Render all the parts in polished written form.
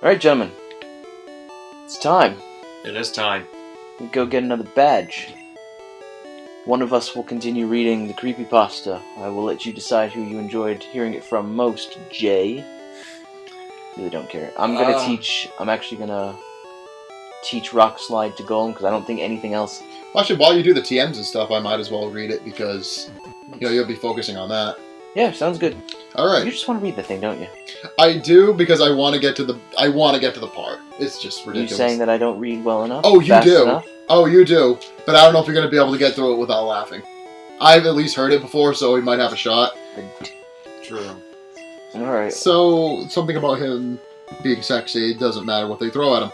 Alright, gentlemen. It's time. It is time. We go get another badge. One of us will continue reading the creepypasta. I will let you decide who you enjoyed hearing it from most, Jay. Really don't care. I'm actually gonna teach Rock Slide to Golem, because I don't think anything else... Actually, while you do the TMs and stuff, I might as well read it, because, you'll be focusing on that. Yeah, sounds good. Alright. You just want to read the thing, don't you? I do, because I want to get to the part. It's just ridiculous. You saying that I don't read well enough? Oh, you do. Enough? Oh, you do. But I don't know if you're going to be able to get through it without laughing. I've at least heard it before, so we might have a shot. True. Alright. So, something about him being sexy, it doesn't matter what they throw at him.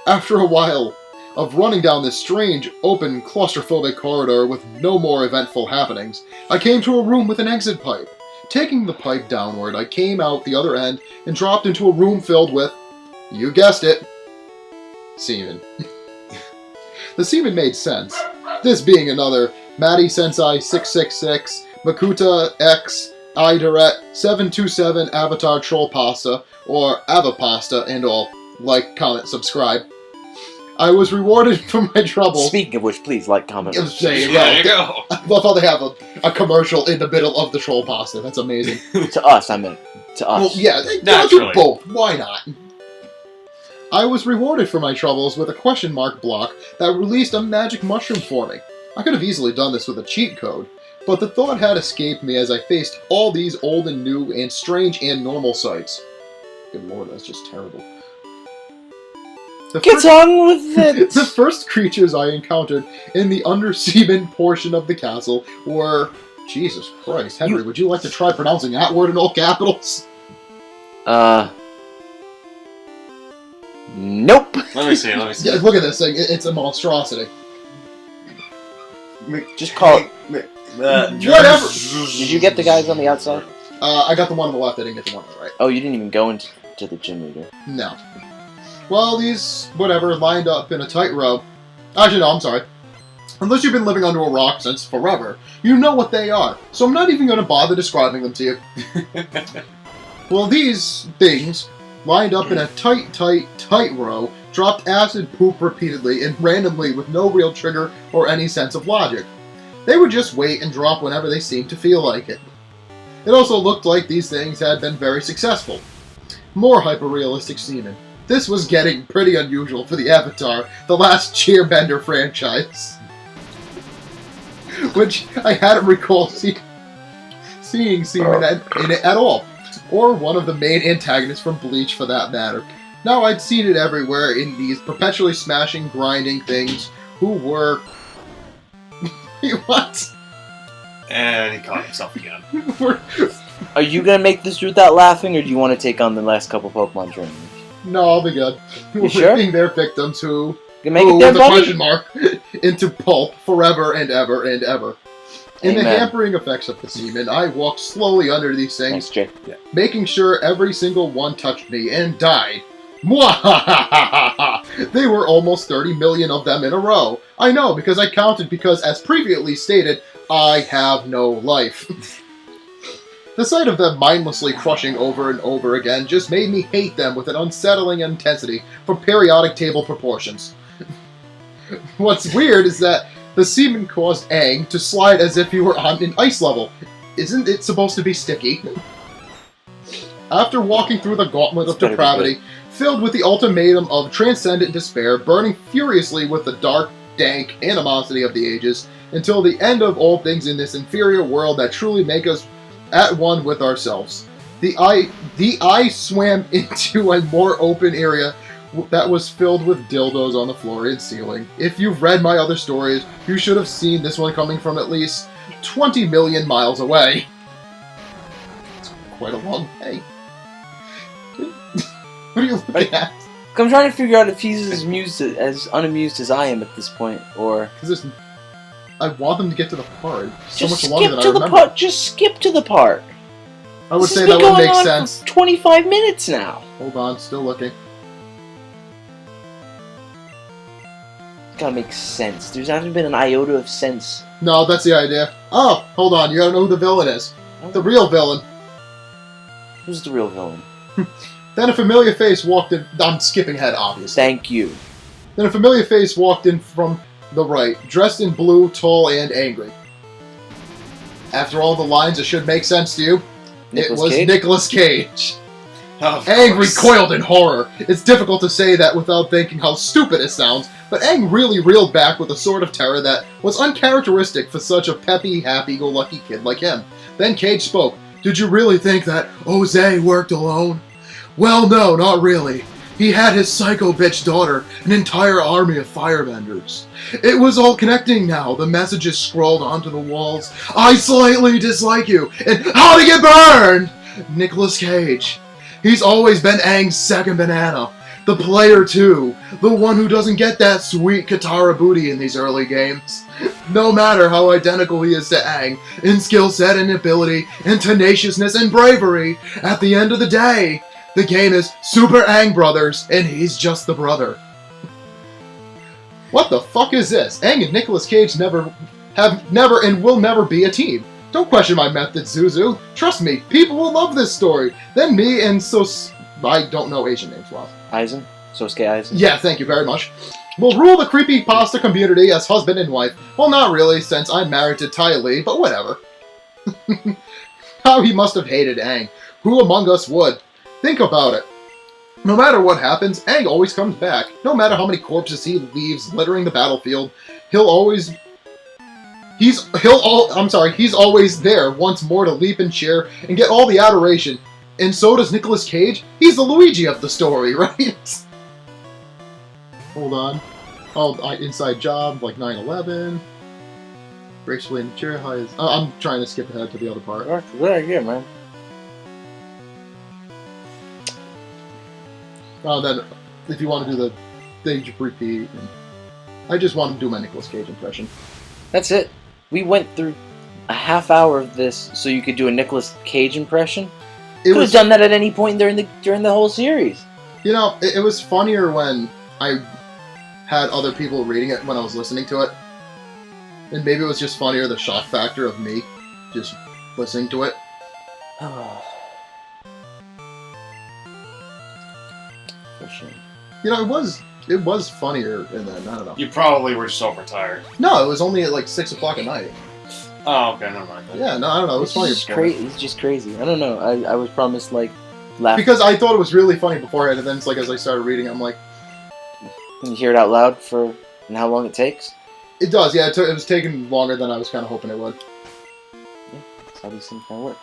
After a while of running down this strange, open, claustrophobic corridor with no more eventful happenings, I came to a room with an exit pipe. Taking the pipe downward, I came out the other end and dropped into a room filled with, you guessed it, semen. The semen made sense. This being another Matty Sensei 666, Makuta X, Idaret 727 Avatar Troll Pasta, or Avapasta, and all. Like, comment, subscribe. I was rewarded for my trouble. Speaking of which, please like, comment. There you There you go. I love how they have a commercial in the middle of the troll pasta. That's amazing. To us, I meant. To us. Well, yeah, they'll do both. Why not? I was rewarded for my troubles with a question mark block that released a magic mushroom for me. I could have easily done this with a cheat code, but the thought had escaped me as I faced all these old and new and strange and normal sights. Good lord, that's just terrible. Get on with it! The first creatures I encountered in the underseaman portion of the castle were... Jesus Christ, Henry, would you like to try pronouncing that word in all capitals? Nope. Let me see. Yeah, look at this thing. It's a monstrosity. Just call it... Whatever! Did you get the guys on the outside? I got the one on the left, I didn't get the one on the right. Oh, you didn't even go into the gym leader. No. Well, these, whatever, lined up in a tight row. Actually, no, I'm sorry. Unless you've been living under a rock since forever, you know what they are, so I'm not even going to bother describing them to you. Well, these things, lined up in a tight row, dropped acid poop repeatedly and randomly with no real trigger or any sense of logic. They would just wait and drop whenever they seemed to feel like it. It also looked like these things had been very successful. More hyper-realistic semen. This was getting pretty unusual for the Avatar, the last Cheerbender franchise. Which I hadn't recalled seeing semen in it at all. Or one of the main antagonists from Bleach for that matter. Now I'd seen it everywhere in these perpetually smashing, grinding things who were... What? And he caught himself again. Are you gonna make this without laughing, or do you want to take on the last couple Pokemon trainers? No, I'll be good. You sure? Ripping their victims who make it there, with a buddy? question mark, into pulp forever and ever and ever. In the hampering effects of the semen, I walked slowly under these things, making sure every single one touched me and died. Mwahahaha! They were almost 30 million of them in a row. I know, because I counted because, as previously stated, I have no life. The sight of them mindlessly crushing over and over again just made me hate them with an unsettling intensity for periodic table proportions. What's weird is that the semen caused Aang to slide as if he were on an ice level. Isn't it supposed to be sticky? After walking through the gauntlet of depravity, filled with the ultimatum of transcendent despair, burning furiously with the dark, dank animosity of the ages, until the end of all things in this inferior world that truly make us at one with ourselves. The eye swam into a more open area that was filled with dildos on the floor and ceiling. If you've read my other stories, you should have seen this one coming from at least 20 million miles away. It's quite a long day. What are you looking at? I'm trying to figure out if he's as unamused as I am at this point, or... Because I want them to get to the part. So just much longer than I remember. Just skip to the part. I would say that would make sense. For 25 minutes now. Hold on, still looking. It's gotta make sense. There's not been an iota of sense. No, that's the idea. Oh, hold on, you gotta know who the villain is. The real villain. Who's the real villain? Then a familiar face walked in. I'm skipping ahead, obviously. Thank you. Then a familiar face walked in from the right, dressed in blue, tall, and angry. After all the lines, it should make sense to you. It was Nicolas Cage. Aang recoiled in horror. It's difficult to say that without thinking how stupid it sounds, but Aang really reeled back with a sort of terror that was uncharacteristic for such a peppy, happy-go-lucky kid like him. Then Cage spoke. Did you really think that Jose worked alone? Well, no, not really. He had his psycho bitch daughter, an entire army of firebenders. It was all connecting now. The messages scrawled onto the walls. I slightly dislike you, and how to get burned! Nicolas Cage. He's always been Aang's second banana. The player too. The one who doesn't get that sweet Katara booty in these early games. No matter how identical he is to Aang, in skill set and ability, and tenaciousness and bravery, at the end of the day, the game is Super Aang Brothers, and he's just the brother. What the fuck is this? Aang and Nicolas Cage never and will never be a team. Don't question my methods, Zuzu. Trust me, people will love this story. Then me and I don't know Asian names well. Aizen? Sosuke Aizen? Yeah, thank you very much. Will rule the creepypasta community as husband and wife. Well, not really, since I'm married to Ty Lee, but whatever. How he must have hated Aang. Who among us would? Think about it. No matter what happens, Aang always comes back. No matter how many corpses he leaves littering the battlefield, he's always there once more to leap and cheer and get all the adoration. And so does Nicolas Cage. He's the Luigi of the story, right? Hold on. Oh, inside job, like 9/11. Gracefully in the chair. I'm trying to skip ahead to the other part. Good idea, man. Then, if you want to do the stage repeat, I just want to do my Nicolas Cage impression. That's it. We went through a half hour of this so you could do a Nicolas Cage impression. Could have done that at any point during the whole series. You know, it was funnier when I had other people reading it when I was listening to it. And maybe it was just funnier, the shock factor of me just listening to it. You know, it was funnier, and then, I don't know. You probably were just overtired. No, it was only at like 6 o'clock at night. Oh, okay, never mind. Yeah, no, I don't know, it was funny. It's just crazy. I don't know, I was promised, like, laughter. Because I thought it was really funny beforehand, and then it's like, as I started reading, I'm like... Can you hear it out loud and how long it takes? It does, yeah, it was taking longer than I was kind of hoping it would. Yeah, that's how these things kind of work.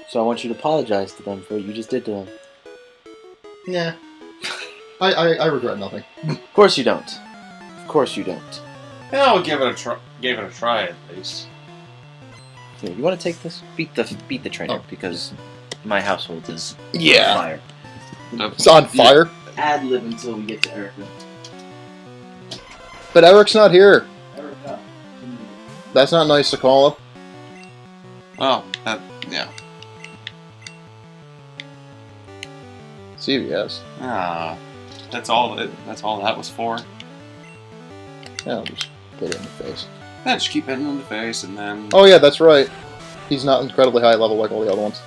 So I want you to apologize to them for what you just did to them. Yeah. I regret nothing. Of course you don't. Of course you don't. Yeah, I'll give it a try. Gave it a try at least. Here, you want to take this? Beat the trainer because my household is on fire. It's on fire. Ad lib until we get to Erica. But Eric's not here. Erica. That's not nice to call him. Oh, yeah. CVS. That's all that was for. Yeah, I'll just put it in the face. Yeah, just keep hitting in the face and then... Oh yeah, that's right. He's not incredibly high level like all the other ones.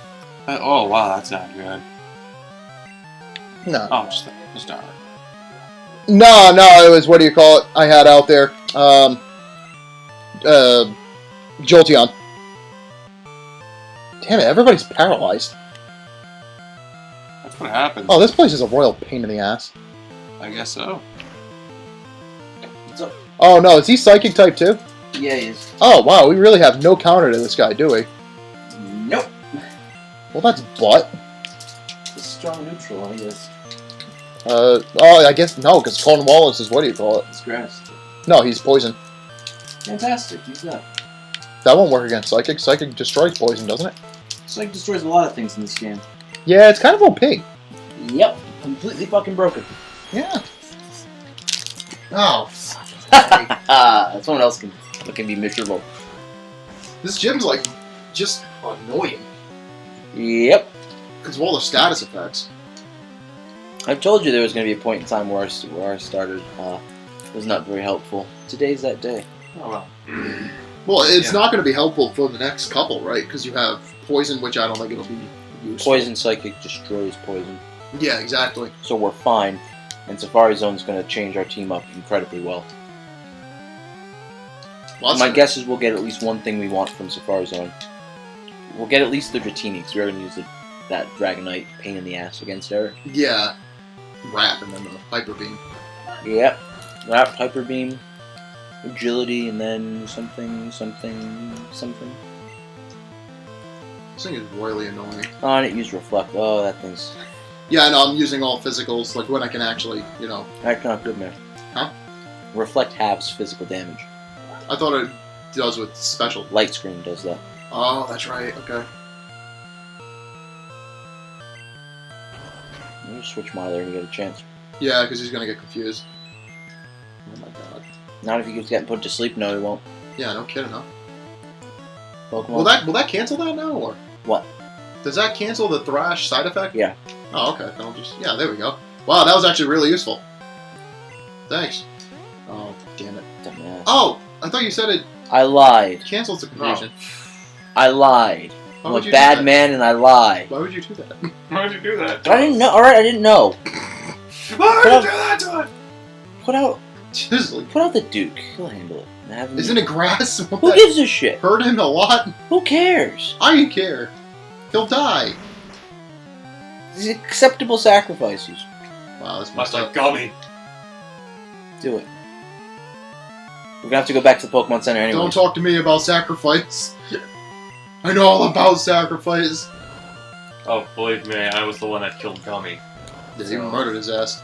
Oh wow, that's not good. No. Oh, just not. No, it was, what do you call it, I had out there. Jolteon. Damn it, everybody's paralyzed. That's what happens. Oh, this place is a royal pain in the ass. I guess so. What's up? Oh no, is he psychic type too? Yeah, he is. Oh wow, we really have no counter to this guy, do we? Nope. Well, that's butt. It's strong neutral, I guess. Oh, I guess no, because Cornwallis is, what do you call it? It's grass. No, he's poison. Fantastic, use that. That won't work against Psychic. Psychic destroys poison, doesn't it? Psychic destroys a lot of things in this game. Yeah, it's kind of OP. Yep, completely fucking broken. Yeah. Oh. Someone else can be miserable. This gym's like just annoying. Yep. Because of all the status effects. I've told you there was going to be a point in time where I started was not very helpful. Today's that day. Oh well. Well, it's not going to be helpful for the next couple, right? Because you have poison, which I don't think it'll be useful. Poison Psychic destroys poison. Yeah, exactly. So we're fine. And Safari Zone's going to change our team up incredibly well. My guess is we'll get at least one thing we want from Safari Zone. We'll get at least the Dratini, because we're going to use that Dragonite pain in the ass against Eric. Yeah. Wrap and then the Hyper Beam. Yep. Wrap, Hyper Beam, Agility, and then something. This thing is royally annoying. Oh, and it used Reflect. Oh, that thing's... Yeah, I know, I'm using all physicals, like when I can actually, you know... That's not good, man. Huh? Reflect halves physical damage. I thought it does with special. Light Screen does that. Oh, that's right, okay. Let me switch Milo there and get a chance. Yeah, because he's gonna get confused. Oh my god. Not if he keeps getting put to sleep. No, he won't. Yeah, no kidding, huh? Pokemon. Will that cancel that now, or...? What? Does that cancel the Thrash side effect? Yeah. Oh, okay. Then I'll just... Yeah, there we go. Wow, that was actually really useful. Thanks. Oh, damn it. Dumbass. Oh! I thought you said it I lied. cancels the confusion. I lied. Why I'm would a you bad do that? man and I lie. Why would you do that? Why would you do that? I didn't know. Alright, I didn't know. Why would you do that to it? Put out Seriously. the Duke. He'll handle it. Isn't it grass? Won't Who that gives a shit? hurt him a lot? Who cares? I care. He'll die. These acceptable sacrifices. Wow, this Must messed like up. gummy. Do it. We're gonna have to go back to the Pokemon Center anyway. Don't talk to me about sacrifice. I know all about sacrifice. Oh, believe me, I was the one that killed Gummy. Yeah, you murdered his ass.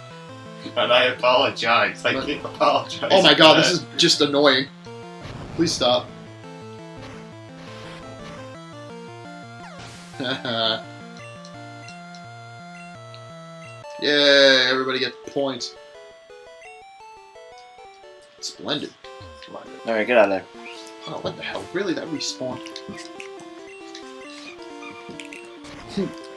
And I apologize. I can't apologize. Oh my god, for this is just annoying. Please stop. Yay, everybody gets points. Splendid. Alright, get out of there. Oh, what the hell? Really? That respawned?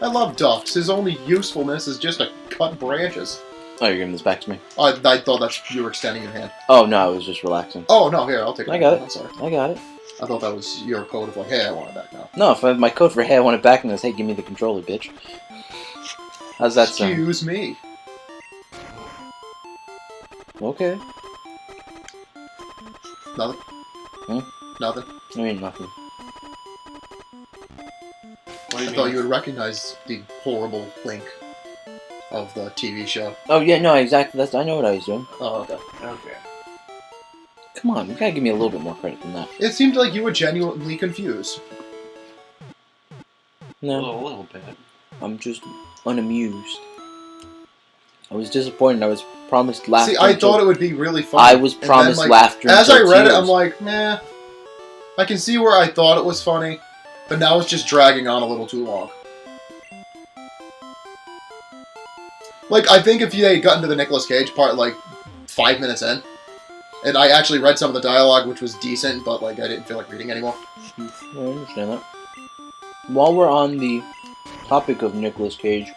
I love ducks. His only usefulness is just to cut branches. Oh, you're giving this back to me? I thought that you were extending your hand. Oh, no, I was just relaxing. Oh, no, here, I'll take it. I got it. I'm sorry. I got it. I thought that was your code of like, hey, I want it back now. No, if my code for hey, I want it back, and it's hey, give me the controller, bitch. How's that sound? Excuse me. Okay. Nothing? Hmm? Nothing? I mean, nothing. What do you I thought you would recognize the horrible Link of the TV show. Oh, yeah, no, exactly. I know what I was doing. Oh, okay. Okay. Come on, you gotta give me a little bit more credit than that. It seemed like you were genuinely confused. No, A little bit. I'm just unamused. I was disappointed. I was promised laughter. See, I thought it would be really funny. I was and then, promised like, laughter. As I until read it, tears. I'm like, nah. I can see where I thought it was funny, but now it's just dragging on a little too long. Like, I think if they had gotten to the Nicolas Cage part, like, 5 minutes in, and I actually read some of the dialogue, which was decent, but, like, I didn't feel like reading anymore. I understand that. While we're on the topic of Nicolas Cage,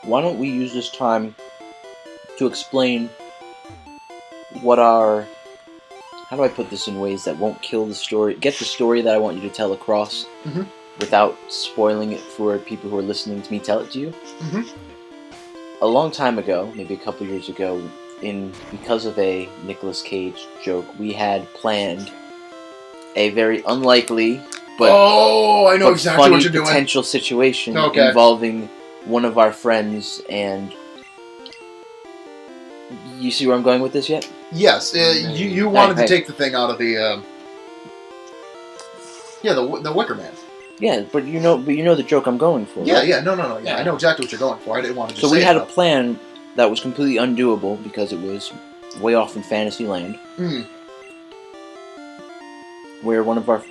why don't we use this time to explain what our... How do I put this in ways that won't kill the story? Get the story that I want you to tell across without spoiling it for people who are listening to me tell it to you. A long time ago, maybe a couple years ago, because of a Nicolas Cage joke, we had planned a very unlikely but, I know but exactly funny what you're doing. potential situation Okay. involving one of our friends and... You see where I'm going with this yet? Yes, you wanted to take the thing out of the, yeah, the Wicker Man. Yeah, but you know the joke I'm going for. Yeah, right? yeah, no, I know exactly what you're going for. I didn't want to just So say we had it, a plan that was completely undoable because it was way off in fantasy land. Where one of our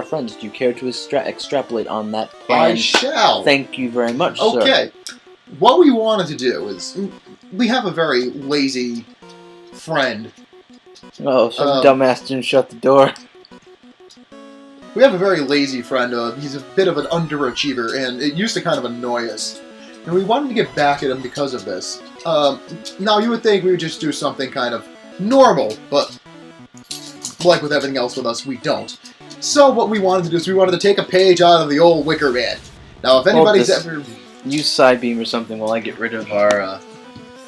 friends, do you care to extrapolate on that plan? I shall. Thank you very much, sir. Okay. What we wanted to do is, we have a very lazy friend. Oh, some dumbass didn't shut the door. We have a very lazy friend. He's a bit of an underachiever, and it used to kind of annoy us. And we wanted to get back at him because of this. Now, you would think we would just do something kind of normal, but like with everything else with us, we don't. So what we wanted to do is we wanted to take a page out of the old Wicker Man. Now, if anybody's ever... Use side beam or something while I get rid of our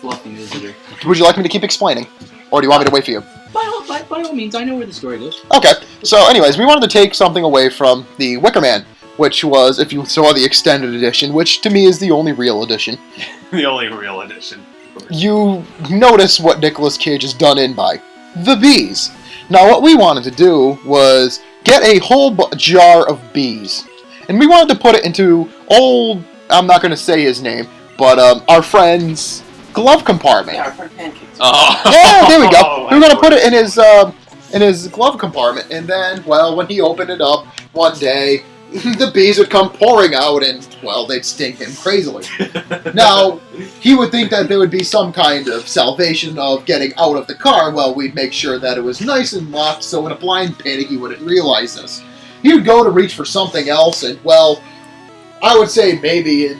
fluffy visitor. Would you like me to keep explaining? Or do you want me to wait for you? By all means, I know where the story goes. Okay, so anyways, we wanted to take something away from the Wicker Man, which was, if you saw the extended edition, which to me is the only real edition. The only real edition. You notice what Nicolas Cage is done in by. The bees. Now, what we wanted to do was get a whole jar of bees. And we wanted to put it into old... I'm not going to say his name, but our friend's glove compartment. Yeah, our friend Pancakes. Oh. Yeah, there we go. We were going to put it in his glove compartment, and then, well, when he opened it up one day, the bees would come pouring out, and, well, they'd sting him crazily. Now, he would think that there would be some kind of salvation of getting out of the car. Well, we'd make sure that it was nice and locked, so in a blind panic, he wouldn't realize this. He would go to reach for something else, and, well... I would say maybe in...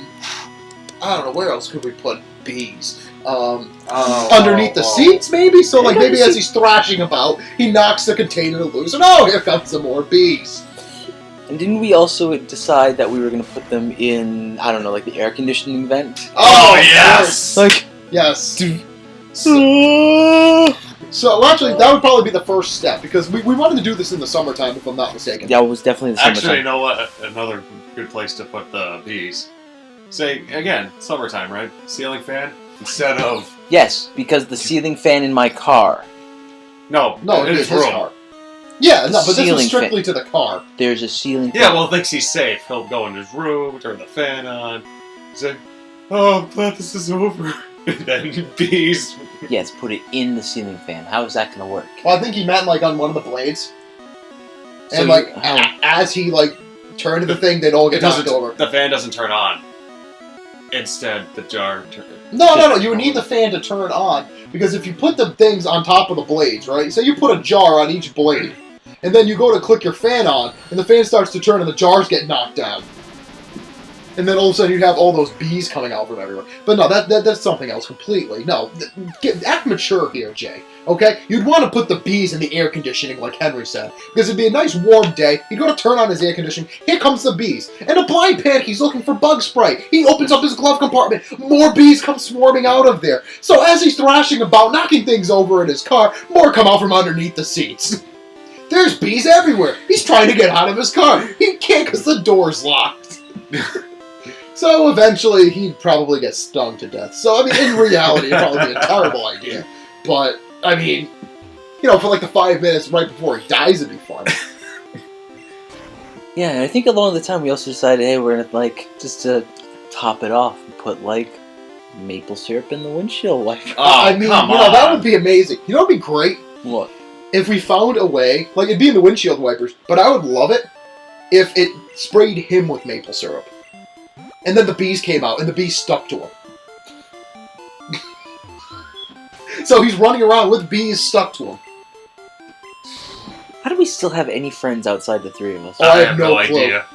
I don't know, where else could we put bees? Underneath the seats, maybe? So, like, maybe as he's thrashing about, he knocks the container loose, and oh, here comes some more bees. And didn't we also decide that we were going to put them in, I don't know, like the air conditioning vent? Oh, yes! Like... Yes. So, actually, that would probably be the first step, because we wanted to do this in the summertime, if I'm not mistaken. Yeah, it was definitely the summertime. Actually, you know what? Another good place to put the bees. Say, again, summertime, right? Ceiling fan instead of... Yes, because the ceiling fan in my car. No, in his room. car. Yeah, no, but this Ceiling is strictly to the car. There's a ceiling fan. Yeah, well, thinks he's safe. He'll go in his room, turn the fan on, say, "Oh, I'm glad this is over." And then bees. Yes, put it in the ceiling fan. How is that going to work? Well, I think he meant, like, on one of the blades. So And, like, as he, like, turned the thing, they'd all get knocked over. The fan doesn't turn on. Instead, the jar turns. No, you would need the fan to turn on, because if you put the things on top of the blades, right? So you put a jar on each blade, and then you go to click your fan on, and the fan starts to turn, and the jars get knocked down. And then all of a sudden you'd have all those bees coming out from everywhere. But no, that's something else completely. No, act mature here, Jay. Okay? You'd want to put the bees in the air conditioning, like Henry said. Because it'd be a nice warm day. He'd go to turn on his air conditioning. Here comes the bees. And a blind panic, he's looking for bug spray. He opens up his glove compartment. More bees come swarming out of there. So as he's thrashing about, knocking things over in his car, more come out from underneath the seats. There's bees everywhere. He's trying to get out of his car. He can't because the door's locked. So eventually, he'd probably get stung to death. So, I mean, in reality, it'd probably be a terrible idea. But, I mean, you know, for like the 5 minutes right before he dies, it'd be fun. Yeah, and I think along the time we also decided, hey, we're going to, like, just to top it off, put, like, maple syrup in the windshield wiper. I mean, that would be amazing. You know what would be great? What? If we found a way, like, it'd be in the windshield wipers, but I would love it if it sprayed him with maple syrup. And then the bees came out, and the bees stuck to him. So he's running around with bees stuck to him. How do we still have any friends outside the three of us? Oh, I have no clue. idea.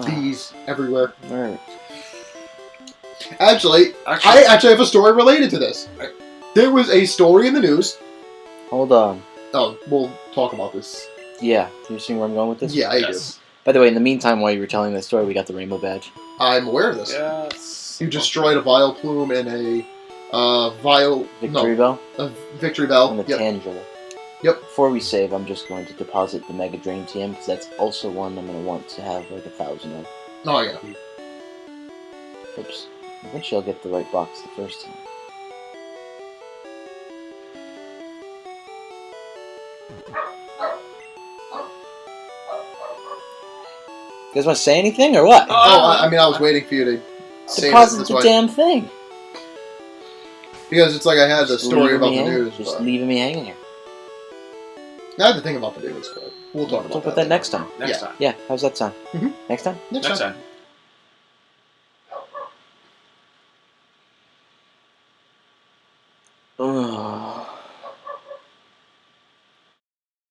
Bees everywhere. Alright. Actually, I actually have a story related to this. There was a story in the news. Hold on. Oh, we'll talk about this. Yeah, you're seeing where I'm going with this? Yeah, I do. By the way, in the meantime, while you were telling that story, we got the rainbow badge. I'm aware of this. Yes. You destroyed a Vile Plume and a Victory Bell? A Victory Bell. And the Tangela. Yep. Before we save, I'm just going to deposit the Mega Drain TM, because that's also one I'm going to want to have like 1,000 of. Oh, yeah. Oops. Eventually I'll get the right box the first time. You guys want to say anything, or what? I mean, I was waiting for you to say deposit the damn thing. Because it's like I had the story about the news. Just leaving me hanging here. I had the thing about the news, but we'll talk about that next time. Next time. Yeah, how's that sound? Mm-hmm. Next time? Next time.